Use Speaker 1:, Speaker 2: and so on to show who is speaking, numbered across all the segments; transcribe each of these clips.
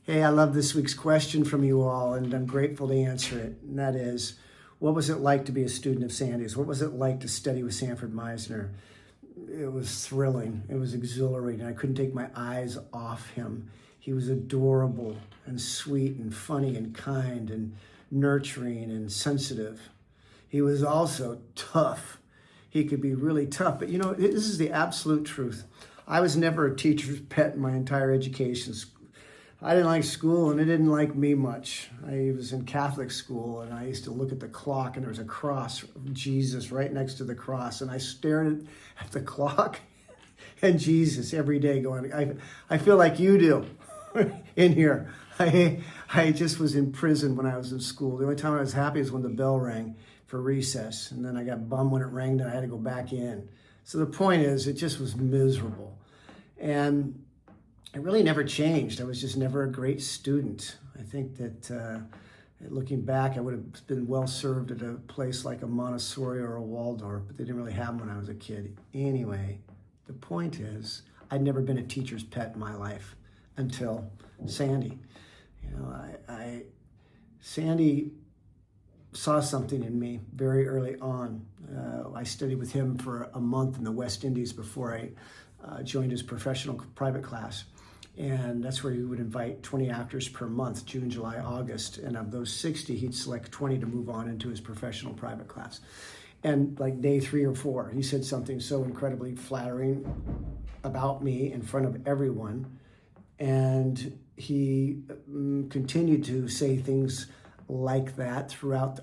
Speaker 1: Hey, I love this week's question from you all, and I'm grateful to answer it. And that is, what was it like to be a student of Sandy's? What was it like to study with Sanford Meisner? It was thrilling. It was exhilarating. I couldn't take my eyes off him. He was adorable and sweet and funny and kind and nurturing and sensitive. He was also tough. He could be really tough. But this is the absolute truth. I was never a teacher's pet in my entire education. I didn't like school, and it didn't like me much. I was in Catholic school, and I used to look at the clock, and there was a cross of Jesus right next to the cross, and I stared at the clock and Jesus every day going, I feel like you do in here. I just was in prison when I was in school. The only time I was happy was when the bell rang for recess, and then I got bummed when it rang, and I had to go back in. So the point is, it just was miserable. And it really never changed. I was just never a great student. I think that looking back, I would have been well served at a place like a Montessori or a Waldorf, but they didn't really have them when I was a kid. Anyway, the point is, I'd never been a teacher's pet in my life until Sandy. Sandy saw something in me very early on. I studied with him for a month in the West Indies before I joined his professional private class. And that's where he would invite 20 actors per month, June, July, August. And of those 60, he'd select 20 to move on into his professional private class. And like day 3 or 4, he said something so incredibly flattering about me in front of everyone. And he continued to say things like that throughout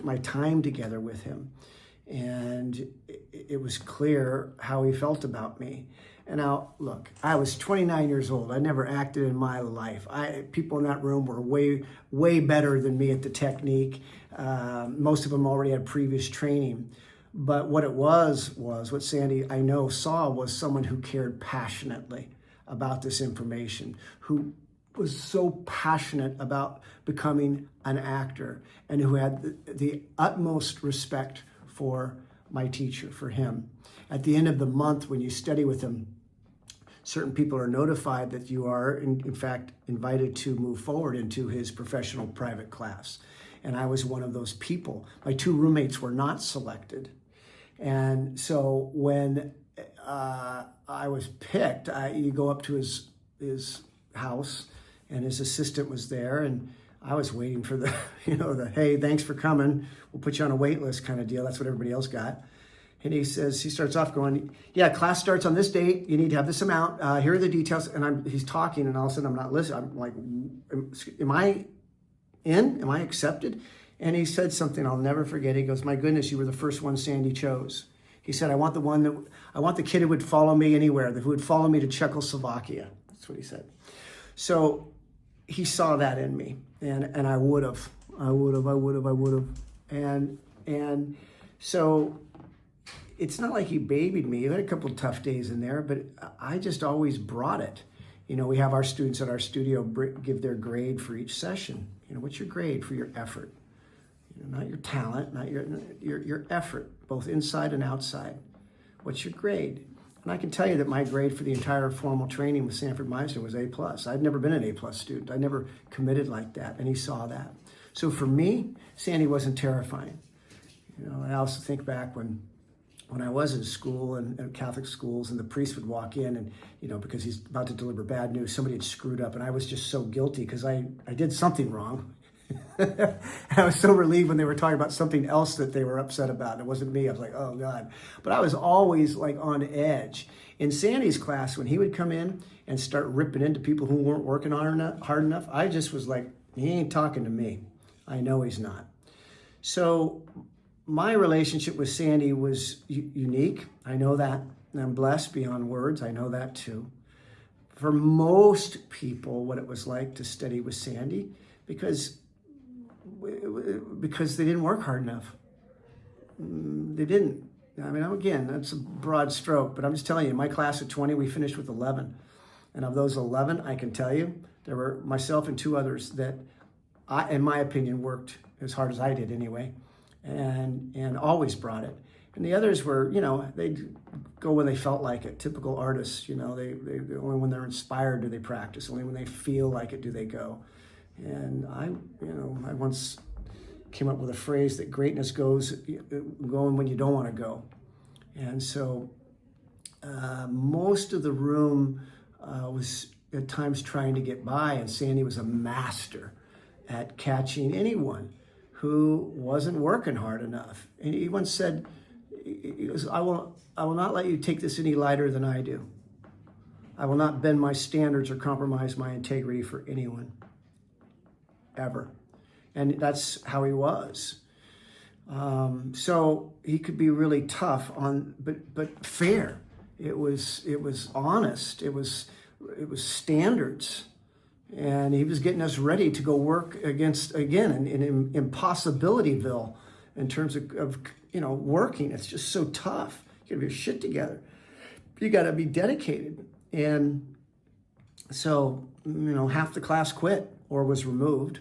Speaker 1: my time together with him. And it was clear how he felt about me. And now, look, I was 29 years old. I never acted in my life. People in that room were way better than me at the technique. Most of them already had previous training. But what it was what Sandy, I know, saw was someone who cared passionately about this information, who was so passionate about becoming an actor, and who had the utmost respect for my teacher, for him. At the end of the month, when you study with him, certain people are notified that you are, in fact, invited to move forward into his professional private class. And I was one of those people. My 2 roommates were not selected. And so when I was picked, you go up to his house, and his assistant was there, and I was waiting for the hey, thanks for coming, we'll put you on a wait list kind of deal. That's what everybody else got. And he starts off going, yeah, class starts on this date. You need to have this amount. Here are the details. And he's talking, and all of a sudden I'm not listening. I'm like, am I in? Am I accepted? And he said something I'll never forget. He goes, my goodness, you were the first one Sandy chose. He said, I want the kid who would follow me anywhere, who would follow me to Czechoslovakia. That's what he said. So he saw that in me, and I would have. And so it's not like he babied me. He had a couple of tough days in there, but I just always brought it. We have our students at our studio give their grade for each session. What's your grade for your effort? Not your talent, not your effort, both inside and outside. What's your grade? And I can tell you that my grade for the entire formal training with Sanford Meisner was A+. I'd never been an A+ student. I never committed like that, and he saw that. So for me, Sandy wasn't terrifying. I also think back when I was in school and Catholic schools, and the priest would walk in, and because he's about to deliver bad news, somebody had screwed up, and I was just so guilty because I did something wrong. And I was so relieved when they were talking about something else that they were upset about. It wasn't me. I was like, oh God. But I was always like on edge. In Sandy's class, when he would come in and start ripping into people who weren't working hard enough, I just was like, he ain't talking to me. I know he's not. So my relationship with Sandy was unique. I know that. And I'm blessed beyond words. I know that too. For most people, what it was like to study with Sandy, because they didn't work hard enough. They didn't. Again, that's a broad stroke, but I'm just telling you, in my class of 20, we finished with 11. And of those 11, I can tell you, there were myself and 2 others that, in my opinion, worked as hard as I did anyway, and always brought it. And the others were, they'd go when they felt like it. Typical artists, they only when they're inspired do they practice. Only when they feel like it do they go. And I once came up with a phrase that greatness goes going when you don't want to go. And so most of the room was at times trying to get by, and Sandy was a master at catching anyone who wasn't working hard enough. And he once said, I will not let you take this any lighter than I do. I will not bend my standards or compromise my integrity for anyone, ever. And that's how he was. So he could be really tough but fair. It was honest. It was standards. And he was getting us ready to go work against, again, in impossibilityville in terms of working. It's just so tough. You gotta be your shit together. You gotta be dedicated. And so, half the class quit or was removed.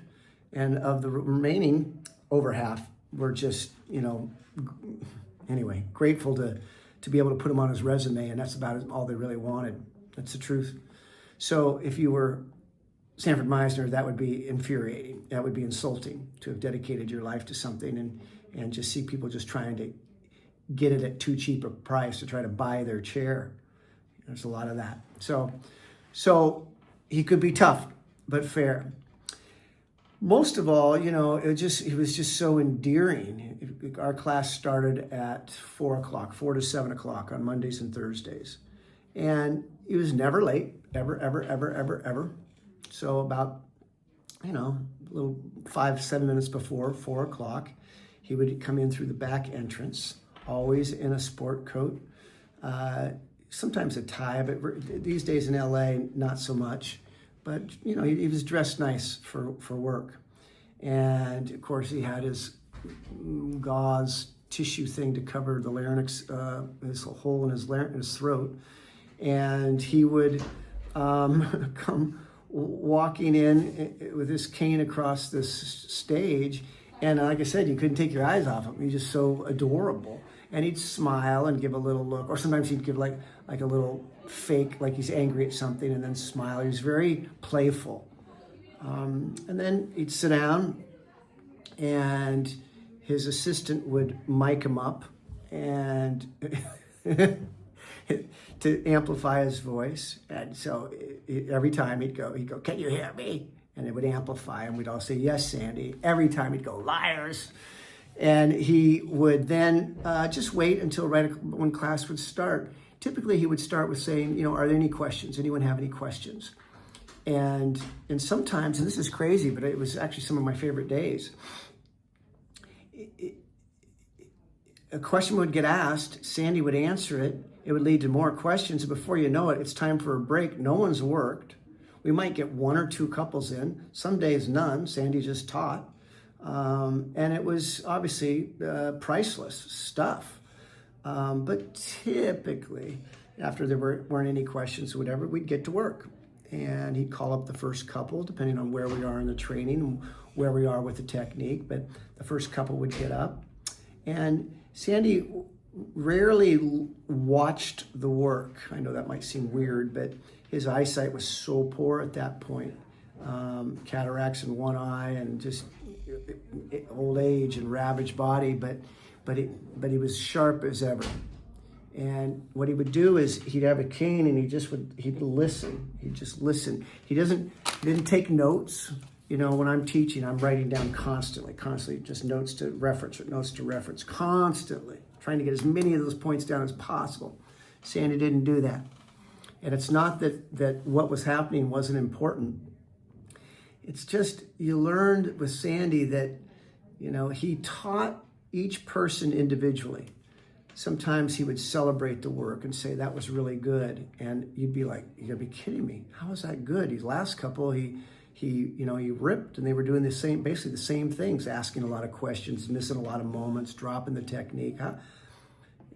Speaker 1: And of the remaining, over half were just, anyway, grateful to be able to put him on his resume. And that's about all they really wanted. That's the truth. So if you were Sanford Meisner, that would be infuriating. That would be insulting to have dedicated your life to something and just see people just trying to get it at too cheap a price to try to buy their chair. There's a lot of that. So he could be tough, but fair. Most of all, he was just so endearing. Our class started at 4 to 7 o'clock on Mondays and Thursdays. And he was never late, ever. So about, a little 5-7 minutes before 4 o'clock, he would come in through the back entrance, always in a sport coat, sometimes a tie, but these days in LA, not so much. But, he was dressed nice for work. And, of course, he had his gauze tissue thing to cover the larynx, this hole in his throat. And he would come walking in with his cane across this stage. And like I said, you couldn't take your eyes off him. He's just so adorable. And he'd smile and give a little look. Or sometimes he'd give like a little fake, like he's angry at something, and then smile. He was very playful. And then he'd sit down, and his assistant would mic him up and to amplify his voice. And so every time he'd go, "Can you hear me?" And it would amplify, and we'd all say, "Yes, Sandy." Every time he'd go, "Liars." And he would then just wait until right when class would start. Typically, he would start with saying, "Are there any questions? Anyone have any questions?" And sometimes, and this is crazy, but it was actually some of my favorite days, a question would get asked, Sandy would answer it, it would lead to more questions, and before you know it, it's time for a break. No one's worked. We might get 1 or 2 couples in. Some days, none. Sandy just taught. And it was obviously priceless stuff. But typically, after there weren't any questions or whatever, we'd get to work. And he'd call up the first couple, depending on where we are in the training and where we are with the technique. But the first couple would get up. And Sandy rarely watched the work. I know that might seem weird, but his eyesight was so poor at that point. Cataracts in one eye and just old age and ravaged body, but he was sharp as ever. And what he would do is he'd have a cane and he'd listen. He'd just listen. He didn't take notes. When I'm teaching, I'm writing down constantly, just notes to reference, constantly, trying to get as many of those points down as possible. Sandy didn't do that. And it's not that what was happening wasn't important. It's just you learned with Sandy that, he taught each person individually. Sometimes he would celebrate the work and say, that was really good. And you'd be like, you gotta be kidding me. How was that good? His last couple, he ripped, and they were doing basically the same things, asking a lot of questions, missing a lot of moments, dropping the technique.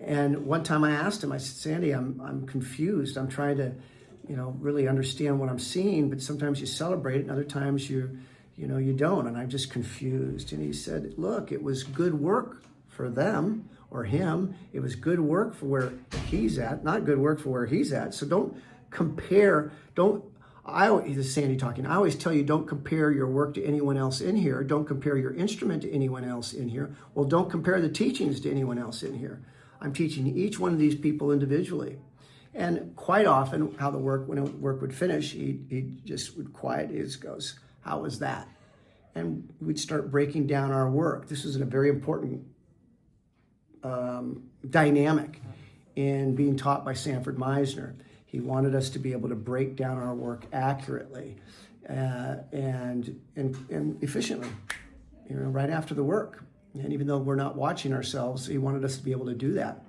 Speaker 1: And one time I asked him, I said, Sandy, I'm confused. I'm trying to, really understand what I'm seeing, but sometimes you celebrate it, and other times you don't, and I'm just confused. And he said, look, it was good work for them, or him. It was good work for where he's at, not good work for where he's at. So don't compare. This is Sandy talking. I always tell you, don't compare your work to anyone else in here. Don't compare your instrument to anyone else in here. Well, don't compare the teachings to anyone else in here. I'm teaching each one of these people individually. And quite often, when a work would finish, he just would quiet. He just goes, "How was that?" And we'd start breaking down our work. This is a very important dynamic in being taught by Sanford Meisner. He wanted us to be able to break down our work accurately and efficiently, right after the work. And even though we're not watching ourselves, he wanted us to be able to do that.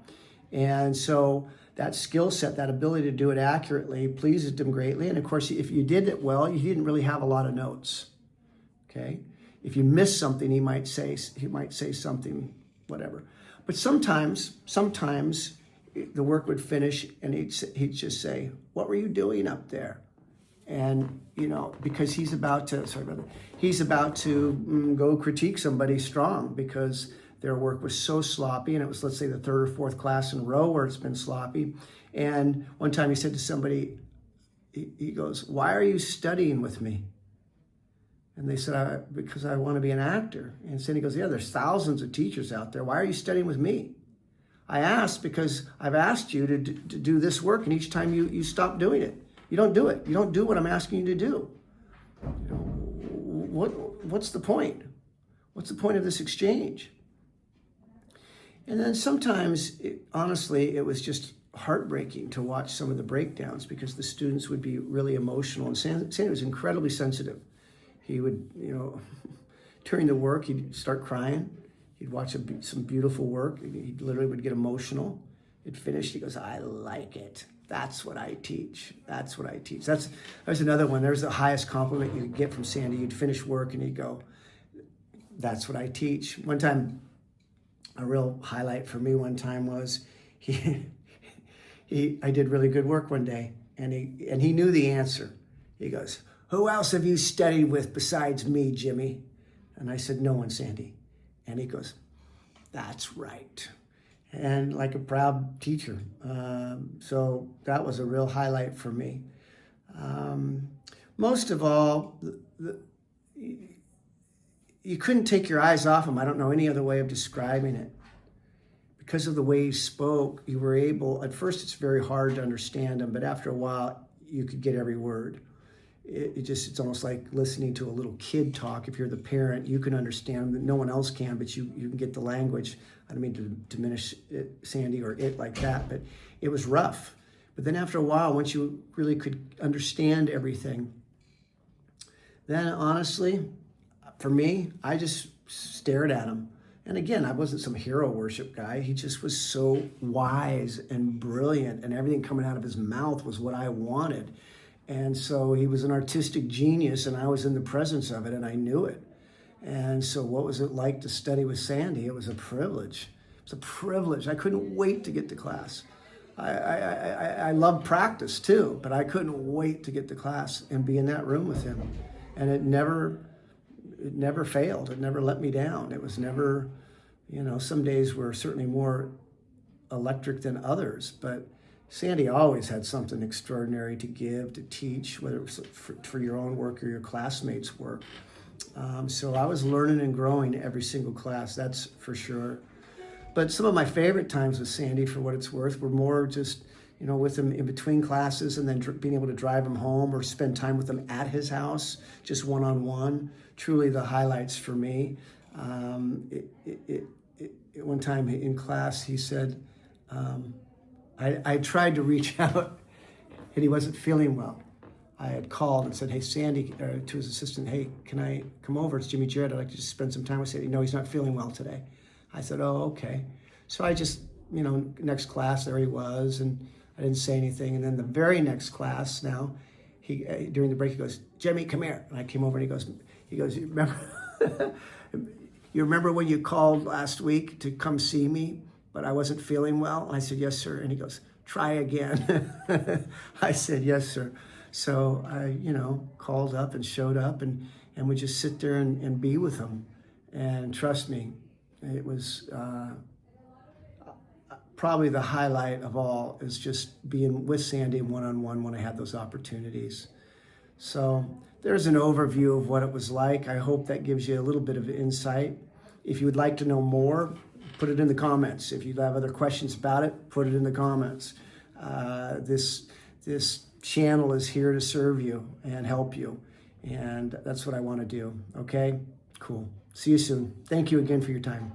Speaker 1: And so that skill set, that ability to do it accurately, pleased him greatly. And of course, if you did it well, you didn't really have a lot of notes. Okay? If you missed something, he might say something, whatever. But sometimes the work would finish and he'd just say, "What were you doing up there?" And, because he's about to go critique somebody strong because their work was so sloppy, and it was, let's say, the third or fourth class in a row where it's been sloppy. And one time he said to somebody, he goes, "Why are you studying with me?" And they said, "Because I want to be an actor." And Sandy goes, "Yeah, there's thousands of teachers out there. Why are you studying with me?" "I asked because I've asked you to do this work, and each time you stop doing it. You don't do it. You don't do what I'm asking you to do. What's the point? What's the point of this exchange?" And then sometimes, honestly, it was just heartbreaking to watch some of the breakdowns because the students would be really emotional. And Sandy was incredibly sensitive. He would, during the work, he'd start crying. He'd watch some beautiful work. He literally would get emotional. It finished. He goes, "I like it. That's what I teach. That's what I teach." There's another one. There's the highest compliment you could get from Sandy. You'd finish work and he'd go, "That's what I teach." One time, a real highlight for me one time was I did really good work one day, and he knew the answer. He goes, "Who else have you studied with besides me, Jimmy?" And I said, "No one, Sandy." And he goes, "That's right." And like a proud teacher. So that was a real highlight for me. Most of all, you couldn't take your eyes off him. I don't know any other way of describing it. Because of the way he spoke, you were able, at first it's very hard to understand him, but after a while, you could get every word. It's almost like listening to a little kid talk. If you're the parent, you can understand that no one else can, but you can get the language. I don't mean to diminish Sandy or it like that, but it was rough. But then after a while, once you really could understand everything, then honestly, for me, I just stared at him. And again, I wasn't some hero worship guy. He just was so wise and brilliant, and everything coming out of his mouth was what I wanted. And so he was an artistic genius, and I was in the presence of it, and I knew it. And so what was it like to study with Sandy? It was a privilege. It was a privilege. I couldn't wait to get to class. I love practice too, but I couldn't wait to get to class and be in that room with him. And it never failed. It never let me down. It was never, some days were certainly more electric than others, but Sandy always had something extraordinary to give, to teach, whether it was for your own work or your classmates' work. So I was learning and growing every single class, that's for sure. But some of my favorite times with Sandy, for what it's worth, were more just, with him in between classes and then being able to drive him home or spend time with him at his house, just one-on-one. Truly the highlights for me. One time in class, he said, I tried to reach out and he wasn't feeling well. I had called and said, "Hey, Sandy," to his assistant, "Hey, can I come over? It's Jimmy Jarrett. I'd like to just spend some time with Sandy." "No, he's not feeling well today." I said, "Oh, okay." So I just, next class, there he was, and I didn't say anything. And then the very next class now, he during the break, he goes, "Jimmy, come here." And I came over and he goes, "You remember, you remember when you called last week to come see me, but I wasn't feeling well?" And I said, "Yes, sir." And he goes, "Try again." I said, "Yes, sir." So I, called up and showed up and would just sit there and be with him. And trust me, it was, probably the highlight of all is just being with Sandy one-on-one when I had those opportunities. So there's an overview of what it was like. I hope that gives you a little bit of insight. If you would like to know more, put it in the comments. If you have other questions about it, put it in the comments. This channel is here to serve you and help you. And that's what I want to do. Okay? Cool. See you soon. Thank you again for your time.